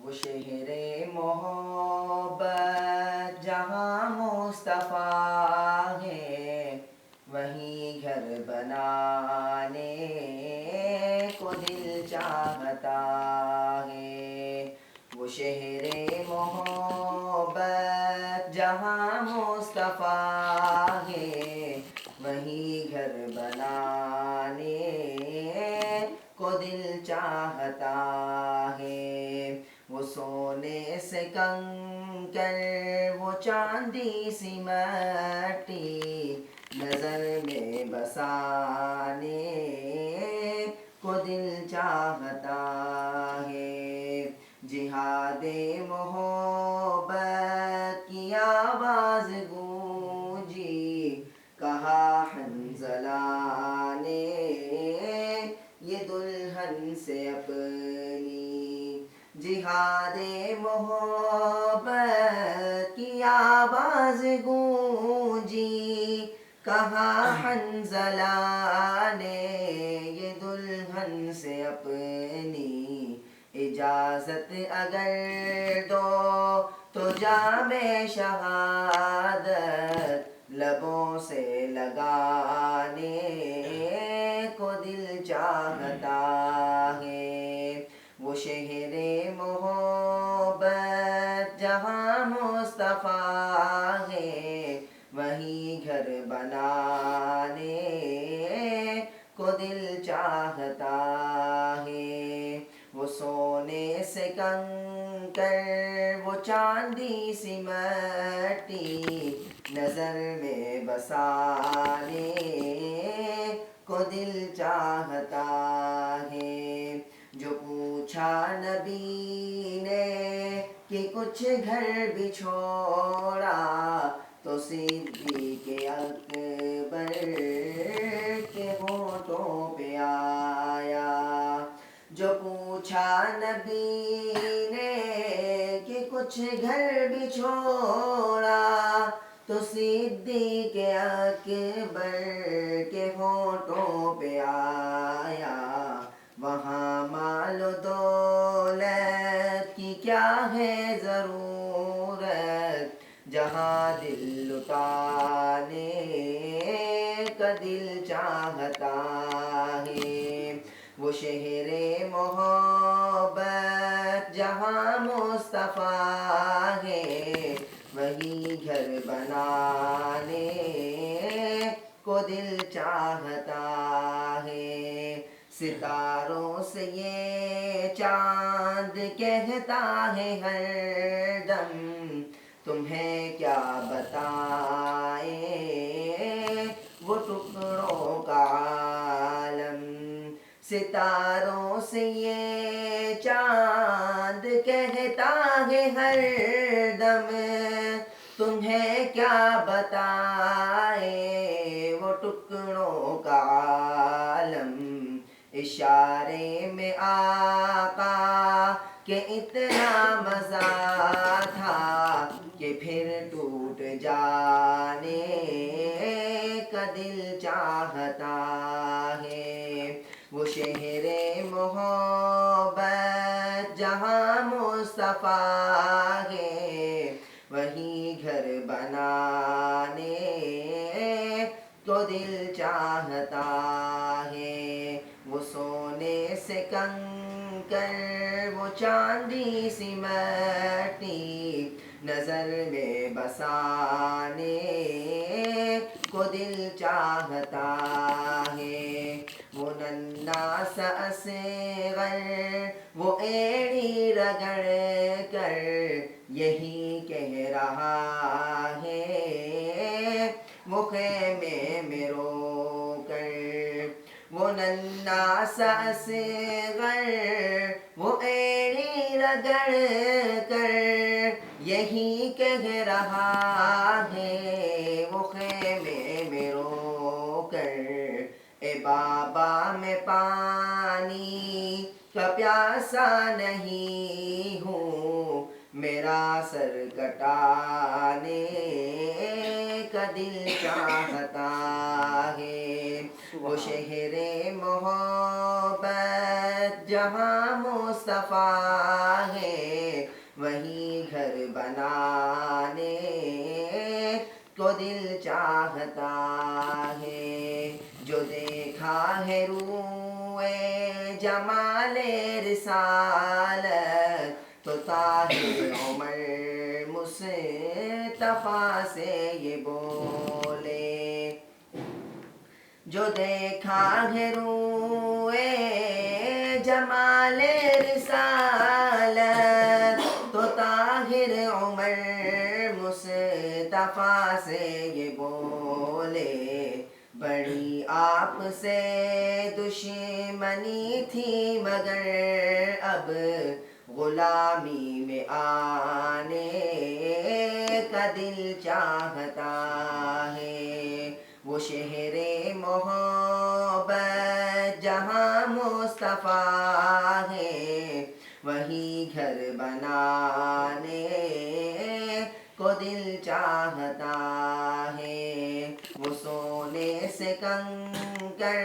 وہ شہر محبت جہاں مصطفیٰ ہے، وہیں گھر بنانے کو دل چاہتا ہے۔ وہ شہر محبت جہاں مصطفیٰ ہے، وہیں گھر بنانے کو دل چاہتا ہے۔ وہ سونے سے کنکر، وہ چاندی سی مٹی، نظر میں بسانے کو دل چاہتا ہے۔ جہاد محبت کی آواز گونجی، کہا حنظلہ نے یہ دلہن سے اپنی۔ جہاد محبت کی آواز گونجی، کہا حنظلہ نے یہ دلہن سے اپنی۔ اجازت اگر دو تو جام شہادت لبوں سے لگانے کو دل چاہتا ہے۔ وہ شہر محبت جہاں مصطفیٰ ہے، وہیں گھر بنانے کو دل چاہتا ہے۔ وہ سونے سے کنکر، وہ چاندی سی مٹی، نظر میں بسانے کو دل چاہتا ہے۔ جو پوچھا نبی نے کہ کچھ گھر بھی چھوڑا، تو صدیق اکبر کے ہونٹوں پہ آیا۔ جو پوچھا نبی نے کہ کچھ گھر بھی چھوڑا، تو صدیق اکبر کے ہونٹوں پہ آیا۔ وہاں مال و دولت کی کیا ہے ضرورت، جہاں دل لٹانے کا دل چاہتا ہے۔ وہ شہر محبت جہاں مصطفیٰ ہے، وہیں گھر بنانے کو دل چاہتا ہے۔ ستاروں سے یہ چاند کہتا ہے ہر دم، تمہیں کیا بتائیں وہ ٹکڑوں کا عالم۔ ستاروں سے یہ چاند کہتا ہے ہر دم، تمہیں کیا بتائیں وہ ٹکڑوں کا عالم۔ اشارے میں آقا کہ اتنا مزہ تھا کہ پھر ٹوٹ جانے کا دل چاہتا ہے۔ وہ شہر محبت جہاں مصطفیٰ ہے، وہیں گھر بنانے کو دل چاہتا ہے۔ وہ سونے سے کنکر، وہ چاندی سی مٹی، نظر میں بسانے کو دل چاہتا ہے۔ وہ ننھا سا اصغر، وہ ایڑی رگڑ کر یہی کہہ رہا ہے وہ خیمے میں رو کر۔ وہ ننھا سا اصغر، وہ ایڑی رگڑ کر یہی کہہ رہا ہے وہ خیمے میں رو کر۔ اے بابا میں پانی کا پیاسا نہیں ہوں، میرا سر کٹانے کا دل چاہتا ہے۔ وہ شہر محبت جہاں مصطفیٰ ہے، وہی گھر بنانے کو دل چاہتا ہے. جو دیکھا ہے روئے جمال رسالت تو طاہر عمر مصطفیٰ سے یہ بولے. جو دیکھا ہے روئے جمال رسالت تو طاہر عمر مصطفیٰ سے یہ بولے. بڑی آپ سے دشمنی تھی مگر اب غلامی میں آنے کا دل چاہتا ہے. وہ شہر محبت جہاں مصطفیٰ ہے وہی گھر بنانے کو دل چاہتا ہے. وہ سونے سے کنکر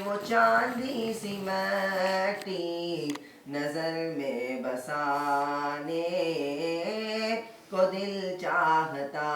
وہ چاندی سی مٹی نظر میں بسانے کو دل چاہتا